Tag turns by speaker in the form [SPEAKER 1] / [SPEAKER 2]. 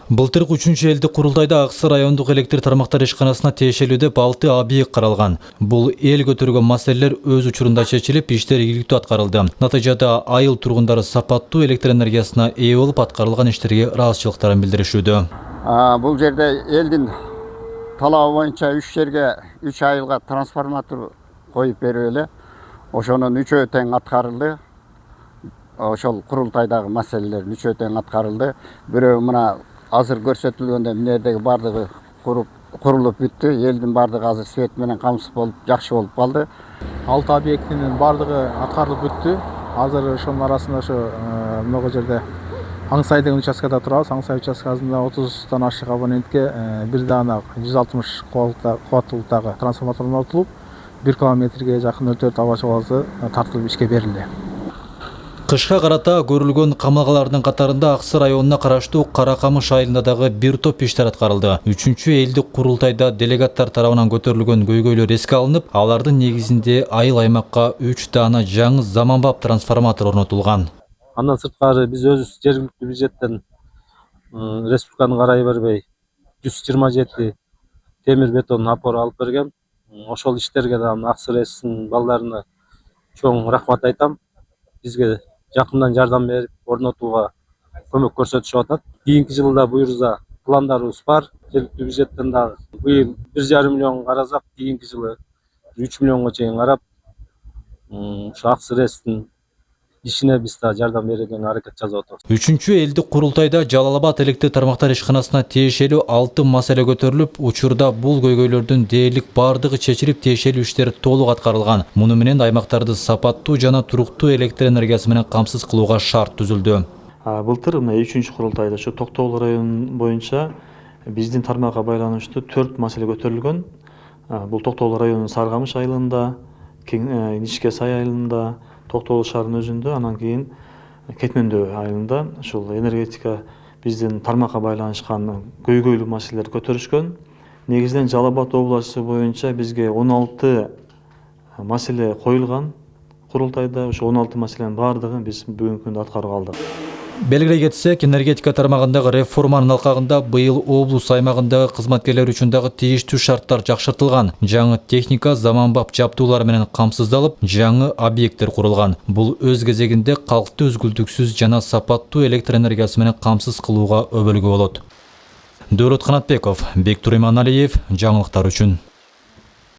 [SPEAKER 1] Былтыркы 3-элдик курултайда Аксы райондук электр тармактар ишканасына тиешелүү деп 6 объект каралган. Бул эл көтөргөн маселелер өз учурунда чечилип, иштер ийгиликтүү аткарылды. Натыйжада айыл тургундары сапаттуу электр энергиясына ээ болуп, аткарылган иштерге ыраазычылыктарын билдиришүүдө.
[SPEAKER 2] Бул жерде элдин талабы боюнча 3 жерге 3 айылга трансформатор коюп берип эле ошонун 3-өө тең аткарылды. Ошол курултайдагы маселелердин 3-өө тең аткарылды. Бирөө мына азыр көрсөтүлгөндөй мынердеги бардыгы курулуп бүттү. Элдин бардыгы азыр свет менен камсыз болуп, жакшы болуп калды.
[SPEAKER 3] 6 объектинин бардыгы аткарылып бүттү. Азыр ошонун арасында ошо могу жерде Аңсай деген участкада турабыз. Аңсай участкасында 30тан ашык абонентке бир дана 160 кубаттуулуктагы трансформатор орнотулуп, 1 километрге жакын өлтөр аба чабасы тартылып ишке берилди.
[SPEAKER 1] Кышка карата көрүлгөн камалгалардын катарында Аксы районуна караштуу Каракамыш айылында дагы бир топ иштер аткарылды. 3-элдик курултайда делегаттар тарабынан көтөрүлгөн көйгөйлөр эске алынып, алардын негизинде айыл аймакка 3 дана жаңы заманбап трансформатор орнотулган.
[SPEAKER 4] Андан сырткары биз өзүбүз жергиликтүү бюджеттен республиканын карайы бербей 127 темир бетон опор алып берген. Ошол иштерге да Аксы РЭСтин балдарына чоң рахмат айтам. Бизге жакындан жардам берип орнотууга көмөк көрсөтүшүп атат. Кийинки жылда буюрса пландарыбыз бар. Жергиликтүү бюджеттен дагы быйыл 1,5 миллион карасак, кийинки жылы 3 миллионго чейин карап, ушу Аксы РЭСтин ишине биз да жардам берүүгө аракет жасап атабыз.
[SPEAKER 1] 3-элдик курултайда Жалалабад электр тармактар ишканасына тиешелүү 6 маселе көтөрүлүп, учурда бул көйгөйлөрдүн дээрлик бардыгы чечилип, тиешелүү иштер толук аткарылган. Муну менен аймактарды сапаттуу жана туруктуу электр энергиясы менен камсыз кылууга шарт түзүлдү.
[SPEAKER 5] Былтыр 3 курултайда ушу Токтогул району боюнча биздин тармакка байланыштуу 4 маселе көтөрүлгөн. Бул Токтогул районунун Саргамыш айылында, Нишке Сай айылында, Токтогул шаарынын өзүндө, анан кийин Кетмендөө айылында ушул энергетика биздин тармакка байланышкан көйгөйлүү маселелер көтөрүшкөн. Негизинен Жалал-Абад областы боюнча бизге 16 маселе коюлган курултайда. Ошо 16 маселенин бардыгын биз бүгүнкү күндө аткарып алдык.
[SPEAKER 1] Белгилей кетсек, энергетика тармагындагы реформанын алкагында быйыл облус аймагындагы кызматкерлер үчүн дагы тийиштүү шарттар жакшыртылган. Жаңы техника заманбап жабдуулар менен камсыздалып, жаңы объекттер курулган. Бул өз кезегинде калкты үзгүлтүксүз жана сапаттуу электр энергиясы менен камсыз кылууга өбөлгө болот. Дөөрөт Канатбеков, Бектур Иманалиев, жаңылыктар үчүн.